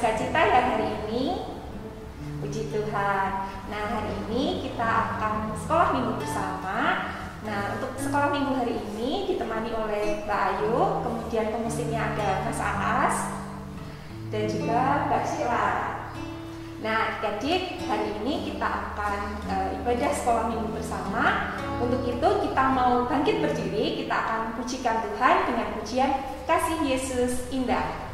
bersukacita ya hari ini. Puji Tuhan. Nah, hari ini kita akan sekolah minggu bersama. Nah, untuk sekolah minggu hari ini ditemani oleh Mbak Ayu, kemudian pemusiknya ada Mas Aas dan juga Mbak Sheila. Nah, adik-adik, hari ini kita akan ibadah sekolah minggu bersama. Untuk itu kita mau bangkit berdiri, kita akan pujikan Tuhan dengan pujian Kasih Yesus Indah.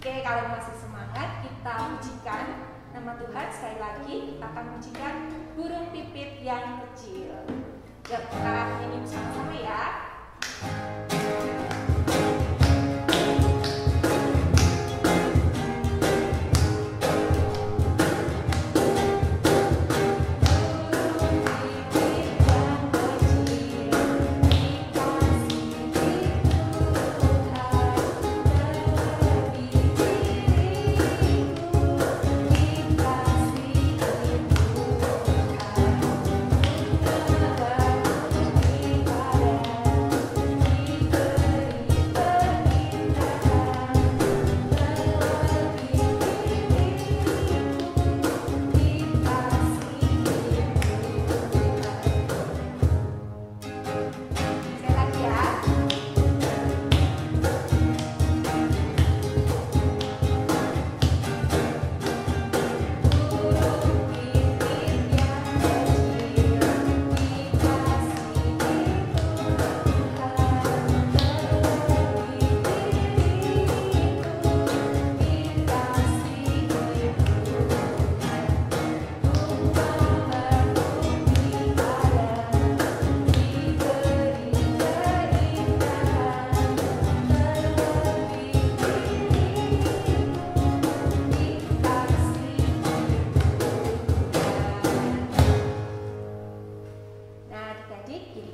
Oke, kalau masih semangat, kita pujikan nama Tuhan. Sekali lagi, kita akan pujikan burung pipit yang kecil. Yuk, kita nyanyi bersama-sama ya.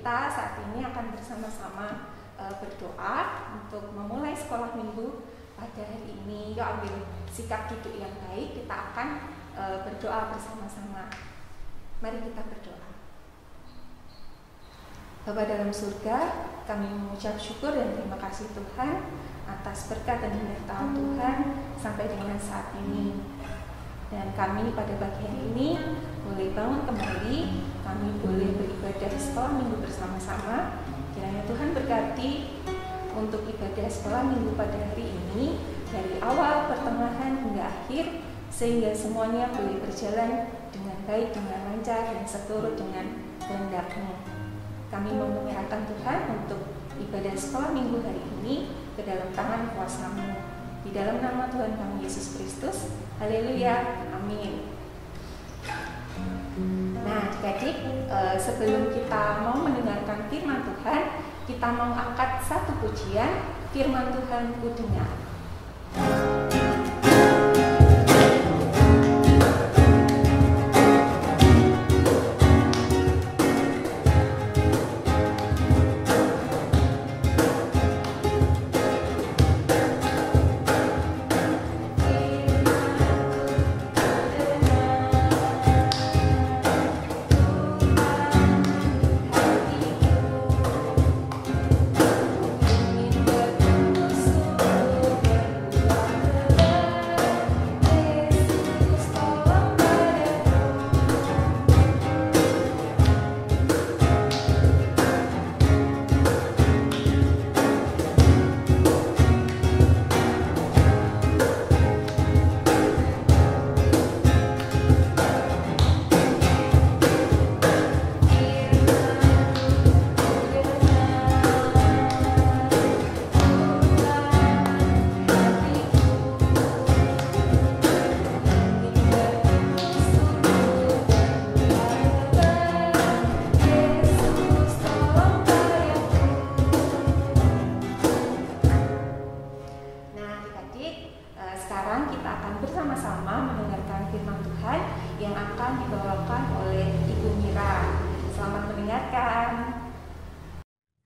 Kita saat ini akan bersama-sama berdoa untuk memulai sekolah minggu pada hari ini. Yuk ambil sikap duduk yang baik, kita akan berdoa bersama-sama. Mari kita berdoa. Bapa dalam surga, kami mengucap syukur dan terima kasih Tuhan atas berkat dan penyertaan Tuhan sampai dengan saat ini. Dan kami pada pagi hari ini boleh bangun kembali, kami boleh beribadah sekolah minggu bersama-sama. Kiranya Tuhan berkati untuk ibadah sekolah minggu pada hari ini, dari awal, pertengahan hingga akhir, sehingga semuanya boleh berjalan dengan baik, dengan lancar, dan seturut dengan kehendak-Mu. Kami mau menyerahkan Tuhan untuk ibadah sekolah minggu hari ini ke dalam tangan kuasa-Mu. Di dalam nama Tuhan kami Yesus Kristus. Haleluya. Amin. sebelum kita mau mendengarkan firman Tuhan, kita mau angkat satu pujian, firman Tuhan ku dengar.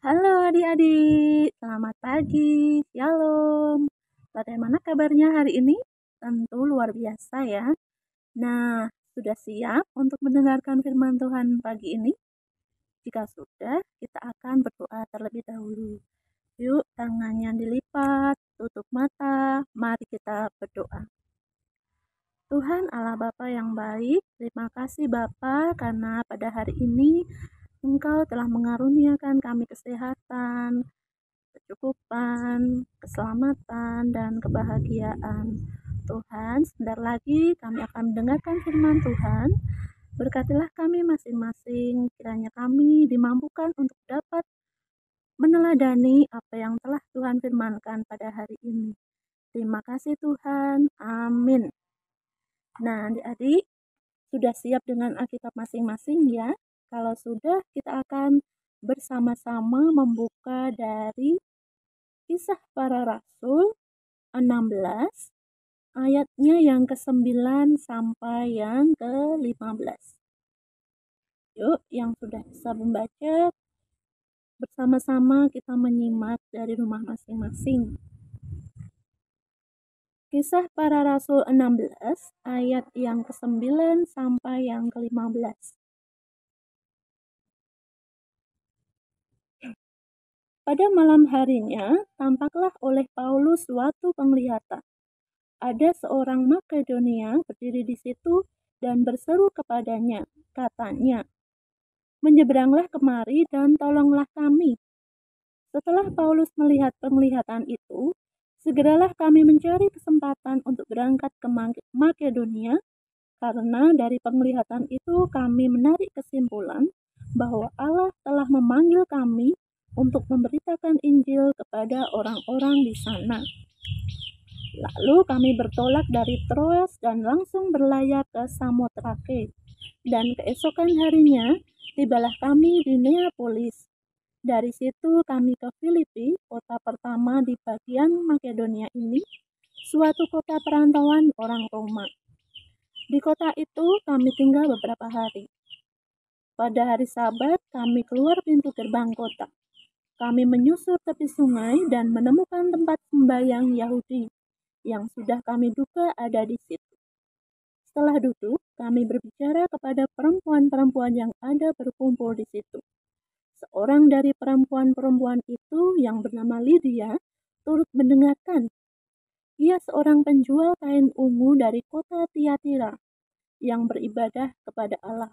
Halo adik-adik, selamat pagi, shalom. Bagaimana kabarnya hari ini? Tentu luar biasa ya. Nah, sudah siap untuk mendengarkan firman Tuhan pagi ini? Jika sudah, kita akan berdoa terlebih dahulu. Yuk, tangannya dilipat, tutup mata, mari kita berdoa. Tuhan Allah Bapa yang baik, terima kasih Bapa karena pada hari ini Engkau telah mengaruniakan kami kesehatan, kecukupan, keselamatan, dan kebahagiaan. Tuhan, sebentar lagi kami akan mendengarkan firman Tuhan. Berkatilah kami masing-masing, kiranya kami dimampukan untuk dapat meneladani apa yang telah Tuhan firmankan pada hari ini. Terima kasih Tuhan, amin. Nah, adik-adik, sudah siap dengan Alkitab masing-masing ya? Kalau sudah, kita akan bersama-sama membuka dari Kisah Para Rasul 16 ayatnya yang ke-9 sampai yang ke-15. Yuk, yang sudah bisa membaca, bersama-sama kita menyimak dari rumah masing-masing. Kisah Para Rasul 16 ayat yang ke-9 sampai yang ke-15. Pada malam harinya, tampaklah oleh Paulus suatu penglihatan. Ada seorang Makedonia berdiri di situ dan berseru kepadanya, katanya, "Menyeberanglah kemari dan tolonglah kami." Setelah Paulus melihat penglihatan itu, segeralah kami mencari kesempatan untuk berangkat ke Makedonia, karena dari penglihatan itu kami menarik kesimpulan bahwa Allah telah memanggil kami untuk memberitakan Injil kepada orang-orang di sana. Lalu kami bertolak dari Troas dan langsung berlayar ke Samotrake. Dan keesokan harinya tibalah kami di Neapolis. Dari situ kami ke Filipi, kota pertama di bagian Makedonia ini, suatu kota perantauan orang Roma. Di kota itu kami tinggal beberapa hari. Pada hari Sabat kami keluar pintu gerbang kota. Kami menyusur tepi sungai dan menemukan tempat sembahyang Yahudi yang sudah kami duga ada di situ. Setelah duduk, kami berbicara kepada perempuan-perempuan yang ada berkumpul di situ. Seorang dari perempuan-perempuan itu yang bernama Lydia turut mendengarkan. Ia seorang penjual kain ungu dari kota Tiatira yang beribadah kepada Allah.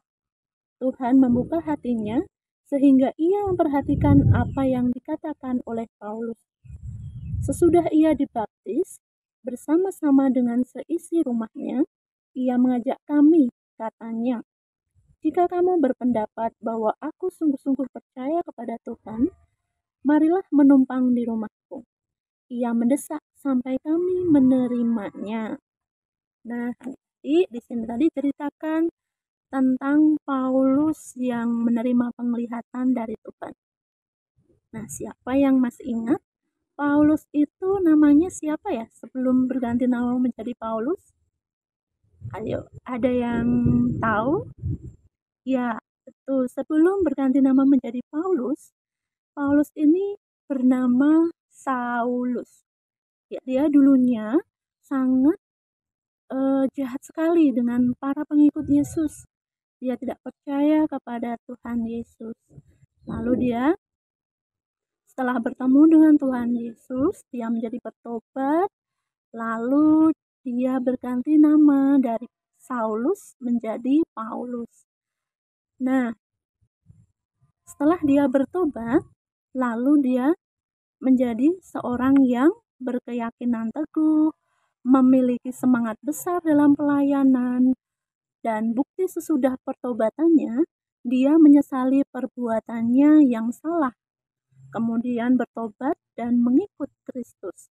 Tuhan membuka hatinya sehingga ia memperhatikan apa yang dikatakan oleh Paulus. Sesudah ia dibaptis, bersama-sama dengan seisi rumahnya, ia mengajak kami, katanya, "Jika kamu berpendapat bahwa aku sungguh-sungguh percaya kepada Tuhan, marilah menumpang di rumahku." Ia mendesak sampai kami menerimanya. Nah, di sini tadi ceritakan tentang Paulus yang menerima penglihatan dari Tuhan. Nah, siapa yang masih ingat? Paulus itu namanya siapa ya sebelum berganti nama menjadi Paulus? Ayo, ada yang tahu? Ya, betul. Sebelum berganti nama menjadi Paulus, Paulus ini bernama Saulus. Ya, dia dulunya sangat jahat sekali dengan para pengikut Yesus. Dia tidak percaya kepada Tuhan Yesus. Lalu dia setelah bertemu dengan Tuhan Yesus, dia menjadi bertobat. Lalu dia berganti nama dari Saulus menjadi Paulus. Nah, setelah dia bertobat, lalu dia menjadi seorang yang berkeyakinan teguh, memiliki semangat besar dalam pelayanan, dan bukti sesudah pertobatannya, dia menyesali perbuatannya yang salah, kemudian bertobat dan mengikut Kristus.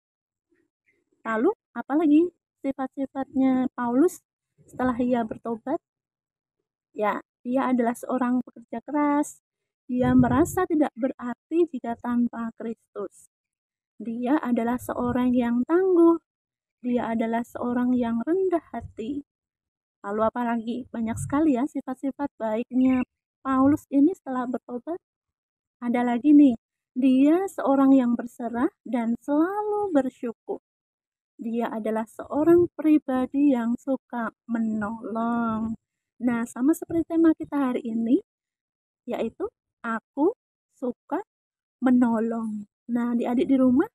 Lalu, apalagi sifat-sifatnya Paulus setelah ia bertobat? Ya, dia adalah seorang pekerja keras. Dia merasa tidak berarti jika tanpa Kristus. Dia adalah seorang yang tangguh. Dia adalah seorang yang rendah hati. Lalu apalagi? Banyak sekali ya sifat-sifat baiknya Paulus ini setelah bertobat. Ada lagi nih, dia seorang yang berserah dan selalu bersyukur. Dia adalah seorang pribadi yang suka menolong. Nah, sama seperti tema kita hari ini, yaitu aku suka menolong. Nah, adik-adik di rumah,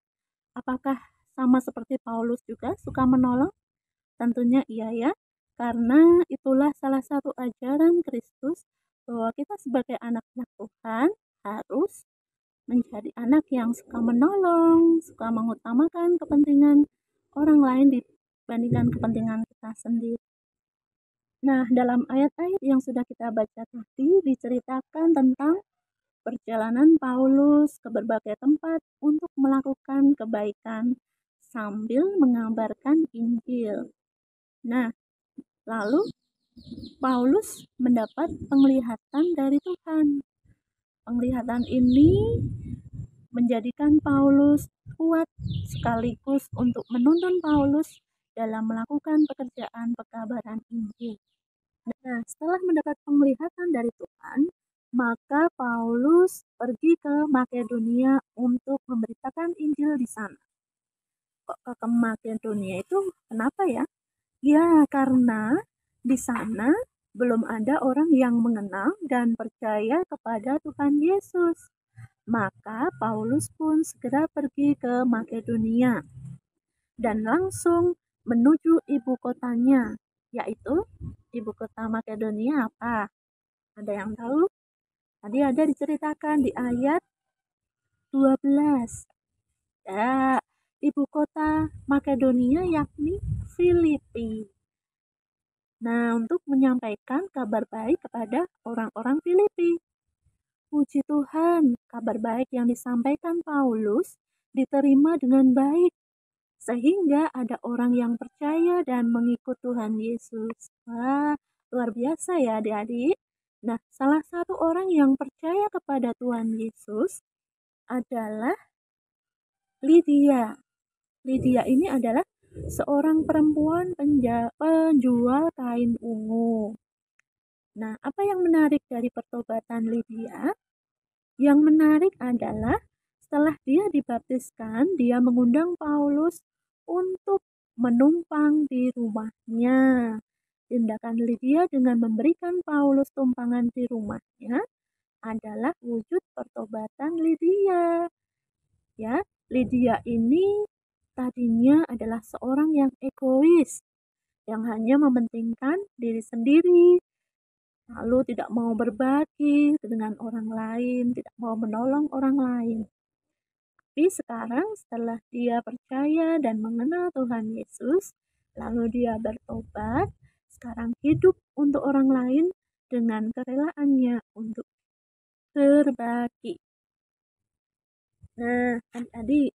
apakah sama seperti Paulus juga suka menolong? Tentunya iya ya, karena itulah salah satu ajaran Kristus bahwa kita sebagai anak-anak Tuhan harus menjadi anak yang suka menolong, suka mengutamakan kepentingan orang lain dibandingkan kepentingan kita sendiri. Nah, dalam ayat-ayat yang sudah kita baca tadi diceritakan tentang perjalanan Paulus ke berbagai tempat untuk melakukan kebaikan sambil mengabarkan Injil. Nah, lalu Paulus mendapat penglihatan dari Tuhan. Penglihatan ini menjadikan Paulus kuat sekaligus untuk menuntun Paulus dalam melakukan pekerjaan pekabaran Injil. Nah, setelah mendapat penglihatan dari Tuhan, maka Paulus pergi ke Makedonia untuk memberitakan Injil di sana. Kok ke Makedonia itu kenapa ya? Ya, karena di sana belum ada orang yang mengenal dan percaya kepada Tuhan Yesus. Maka Paulus pun segera pergi ke Makedonia dan langsung menuju ibu kotanya, yaitu ibu kota Makedonia apa? Ada yang tahu? Tadi ada diceritakan di ayat 12. Ya, ibu kota Makedonia yakni Filipi. Nah, untuk menyampaikan kabar baik kepada orang-orang Filipi. Puji Tuhan, kabar baik yang disampaikan Paulus diterima dengan baik, sehingga ada orang yang percaya dan mengikut Tuhan Yesus. Wah, luar biasa ya adik-adik. Nah, salah satu orang yang percaya kepada Tuhan Yesus adalah Lydia. Lydia ini adalah seorang perempuan penjual kain ungu. Nah, apa yang menarik dari pertobatan Lydia? Yang menarik adalah setelah dia dibaptiskan, dia mengundang Paulus untuk menumpang di rumahnya. Tindakan Lydia dengan memberikan Paulus tumpangan di rumahnya adalah wujud pertobatan Lydia. Ya, Lydia ini tadinya adalah seorang yang egois, yang hanya mementingkan diri sendiri, lalu tidak mau berbagi dengan orang lain, tidak mau menolong orang lain. Tapi sekarang setelah dia percaya dan mengenal Tuhan Yesus, lalu dia bertobat, sekarang hidup untuk orang lain dengan kerelaannya untuk berbagi. Nah, tadi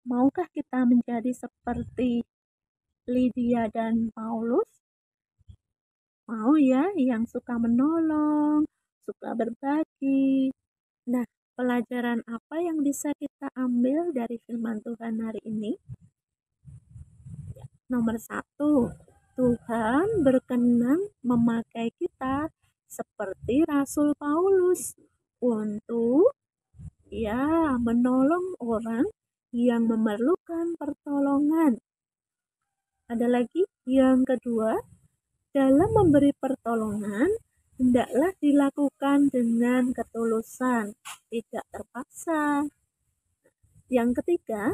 maukah kita menjadi seperti Lydia dan Paulus? mau ya yang suka menolong, suka berbagi. Nah, pelajaran apa yang bisa kita ambil dari firman Tuhan hari ini? Nomor satu, Tuhan berkenan memakai kita seperti Rasul Paulus untuk menolong orang yang memerlukan pertolongan. Ada lagi yang kedua, dalam memberi pertolongan hendaklah dilakukan dengan ketulusan, tidak terpaksa. Yang ketiga,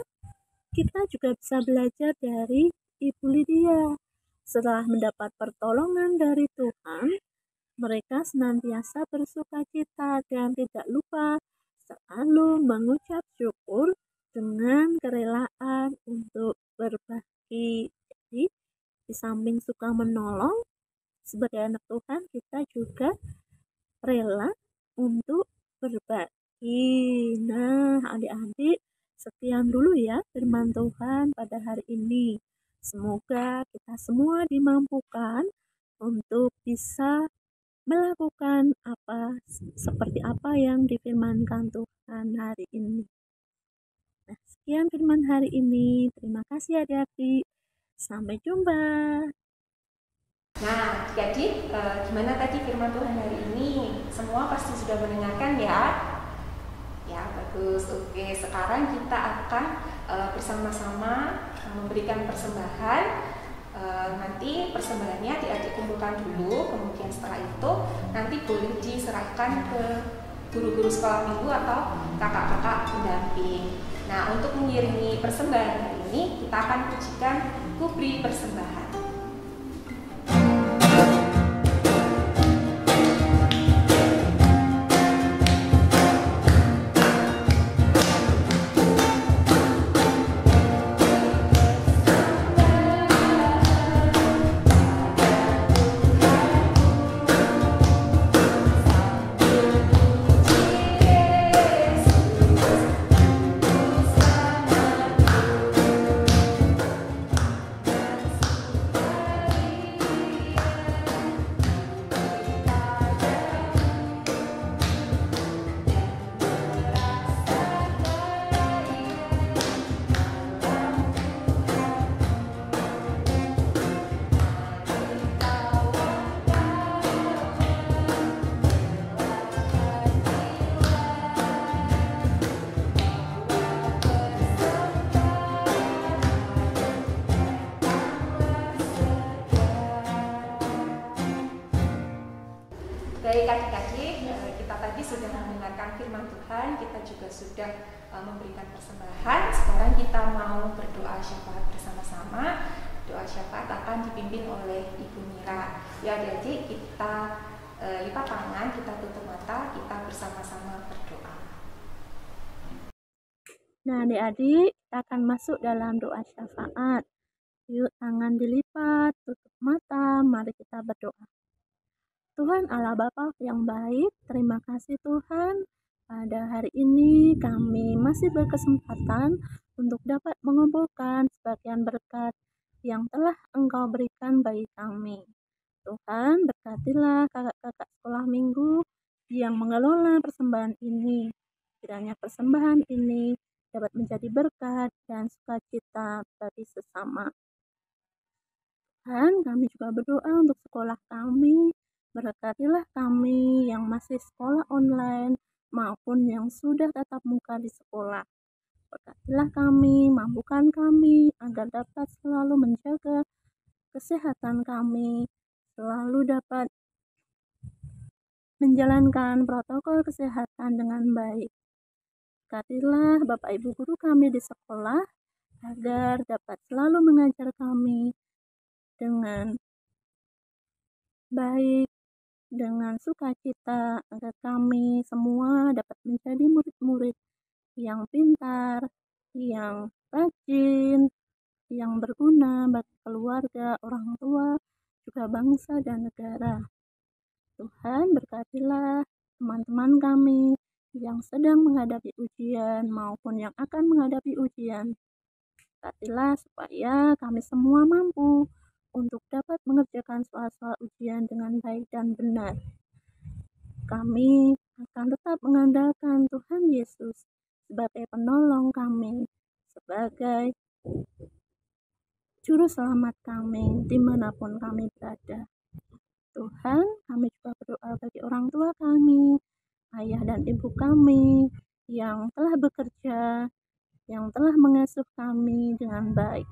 kita juga bisa belajar dari Ibu Lydia. Setelah mendapat pertolongan dari Tuhan, mereka senantiasa bersukacita dan tidak lupa selalu mengucap syukur dengan kerelaan untuk berbagi. Jadi, di samping suka menolong, sebagai anak Tuhan kita juga rela untuk berbagi. Nah, adik-adik, sekian dulu ya firman Tuhan pada hari ini. Semoga kita semua dimampukan untuk bisa melakukan seperti apa yang difirmankan Tuhan hari ini. Nah, sekian firman hari ini. Terima kasih adik-adik. Sampai jumpa. Nah, jadi gimana tadi firman Tuhan hari ini? Semua pasti sudah mendengarkan ya? Ya, bagus. Oke, sekarang kita akan bersama-sama memberikan persembahan. Nanti persembahannya adik-adik kumpulkan dulu, kemudian setelah itu nanti boleh diserahkan ke guru-guru sekolah minggu atau kakak-kakak pendamping. Nah, untuk mengiringi persembahan hari ini, kita akan pujikan Kuberi Persembahan. Baik adik-adik, kita tadi sudah mendengarkan firman Tuhan, kita juga sudah memberikan persembahan. Sekarang kita mau berdoa syafaat bersama-sama. Doa syafaat akan dipimpin oleh Ibu Mira. Ya adik-adik, kita lipat tangan, kita tutup mata, kita bersama-sama berdoa. Nah adik-adik, kita akan masuk dalam doa syafaat. Yuk tangan dilipat, tutup mata, mari kita berdoa. Tuhan Allah Bapa yang baik, terima kasih Tuhan. Pada hari ini kami masih berkesempatan untuk dapat mengumpulkan sebagian berkat yang telah Engkau berikan bagi kami. Tuhan, berkatilah kakak-kakak sekolah minggu yang mengelola persembahan ini. Kiranya persembahan ini dapat menjadi berkat dan sukacita bagi sesama. Tuhan, kami juga berdoa untuk sekolah kami. Berkatilah kami yang masih sekolah online maupun yang sudah tatap muka di sekolah. Berkatilah kami, mampukan kami agar dapat selalu menjaga kesehatan kami, selalu dapat menjalankan protokol kesehatan dengan baik. Berkatilah Bapak Ibu guru kami di sekolah agar dapat selalu mengajar kami dengan baik, dengan sukacita, agar kami semua dapat menjadi murid-murid yang pintar, yang rajin, yang berguna bagi keluarga, orang tua, juga bangsa dan negara. Tuhan, berkatilah teman-teman kami yang sedang menghadapi ujian maupun yang akan menghadapi ujian. Berkatilah supaya kami semua mampu untuk dapat mengerjakan soal-soal ujian dengan baik dan benar. Kami akan tetap mengandalkan Tuhan Yesus sebagai penolong kami, sebagai juru selamat kami dimanapun kami berada. Tuhan, kami juga berdoa bagi orang tua kami, ayah dan ibu kami yang telah bekerja, yang telah mengasuh kami dengan baik.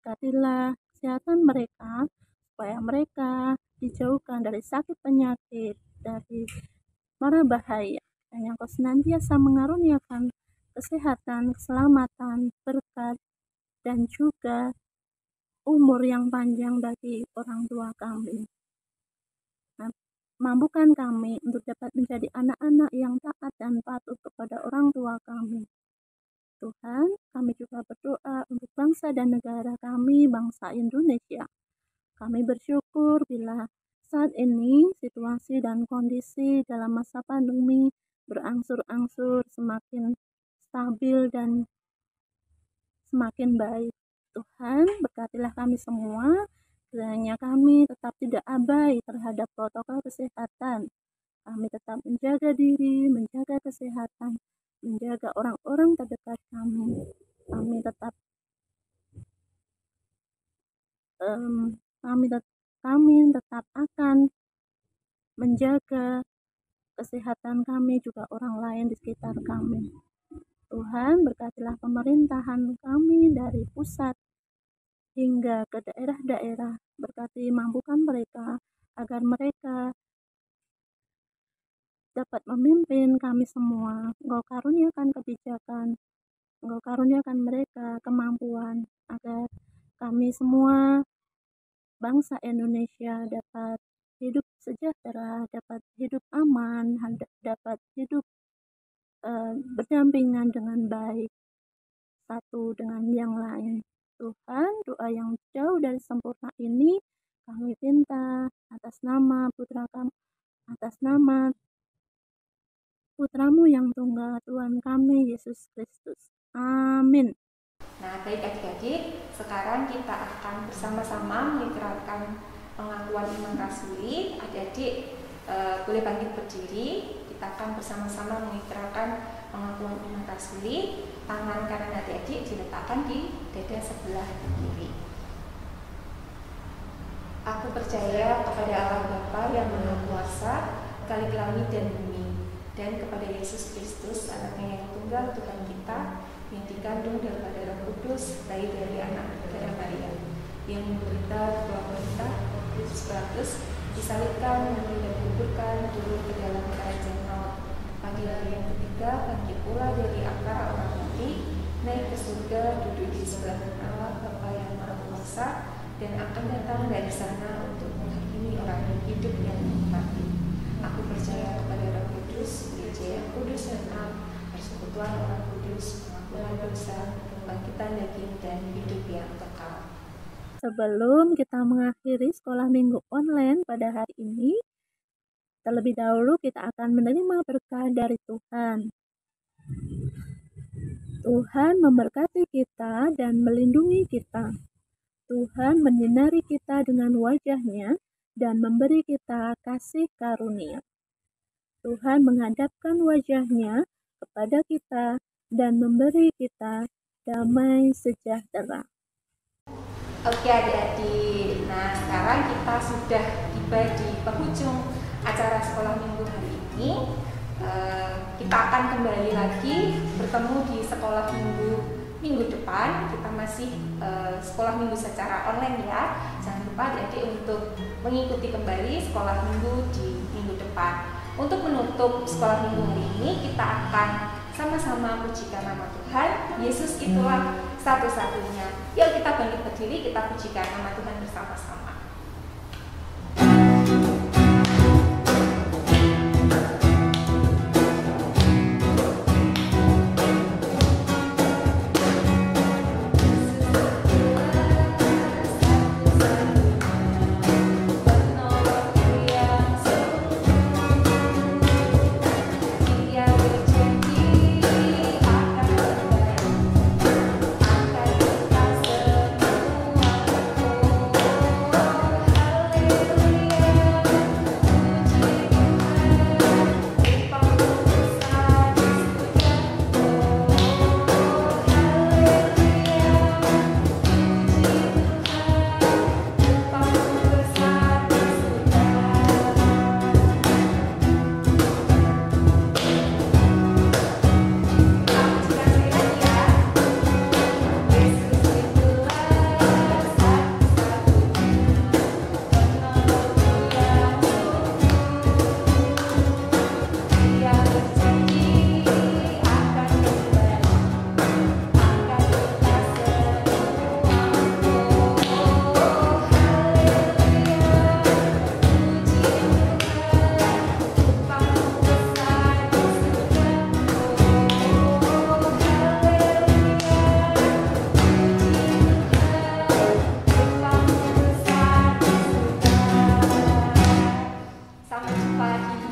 Berkatilah kesehatan mereka, supaya mereka dijauhkan dari sakit penyakit, dari mara bahaya, dan yang Kau senantiasa mengaruniakan kesehatan, keselamatan, berkat, dan juga umur yang panjang bagi orang tua kami. Mampukan kami untuk dapat menjadi anak-anak yang taat dan patuh kepada orang tua kami. Tuhan, kami juga berdoa untuk bangsa dan negara kami, bangsa Indonesia. Kami bersyukur bila saat ini situasi dan kondisi dalam masa pandemi berangsur-angsur semakin stabil dan semakin baik. Tuhan, berkatilah kami semua, kiranya kami tetap tidak abai terhadap protokol kesehatan. Kami tetap menjaga diri, menjaga kesehatan, menjaga orang-orang terdekat kami. Kami tetap akan menjaga kesehatan kami, juga orang lain di sekitar kami. Tuhan, berkatilah pemerintahan kami dari pusat hingga ke daerah-daerah. Berkati, mampukan mereka agar mereka dapat memimpin kami semua. Engkau karuniakan kebijakan, Engkau karuniakan mereka kemampuan, agar kami semua bangsa Indonesia dapat hidup sejahtera, dapat hidup aman, dapat hidup berdampingan dengan baik satu dengan yang lain. Tuhan, doa yang jauh dari sempurna ini kami minta atas nama Putramu yang tunggal, Tuhan kami Yesus Kristus. Amin. Nah, baik adik-adik, sekarang kita akan bersama-sama mengikrarkan pengakuan iman rasuli. Adik-adik boleh bangkit berdiri. Kita akan bersama-sama mengikrarkan pengakuan iman rasuli. Tangan kanan adik-adik diletakkan di dada sebelah kiri. Aku percaya kepada Allah Bapa yang Maha Kuasa, Khalik langit dan bumi, dan kepada Yesus Kristus, Anaknya yang tunggal Tuhan kita, yang dikandung daripada Roh Kudus, lahir dari anak darah Maria, yang menderita di bawah perintah Pontius Pilatus, disalibkan, mati dan dikuburkan, turun ke dalam kerajaan maut. Pagi hari yang ketiga, bangkit pula dari antara orang mati, naik ke surga, duduk di sebelah kanan Allah Bapa yang Maha Kuasa, dan akan datang dari sana untuk menghakimi orang yang hidup yang mati. Aku percaya kepada Roh Kudus, Gereja yang kudus dan am, persekutuan orang kudus, pengampunan dosa, kebangkitan daging, dan hidup yang kekal. Sebelum kita mengakhiri sekolah minggu online pada hari ini, terlebih dahulu kita akan menerima berkah dari Tuhan. Tuhan memberkati kita dan melindungi kita. Tuhan menyinari kita dengan wajah-Nya dan memberi kita kasih karunia. Tuhan menghadapkan wajah-Nya kepada kita dan memberi kita damai sejahtera. Oke adik-adik, nah sekarang kita sudah tiba di penghujung acara sekolah minggu hari ini. Kita akan kembali lagi bertemu di sekolah minggu depan. Kita masih sekolah minggu secara online ya. Jangan lupa adik-adik untuk mengikuti kembali sekolah minggu di minggu depan. Untuk menutup sekolah minggu hari ini, kita akan sama-sama pujikan nama Tuhan. Yesus itulah satu-satunya. Yuk kita bangkit berdiri, kita pujikan nama Tuhan bersama-sama. Akan kita semua lagi.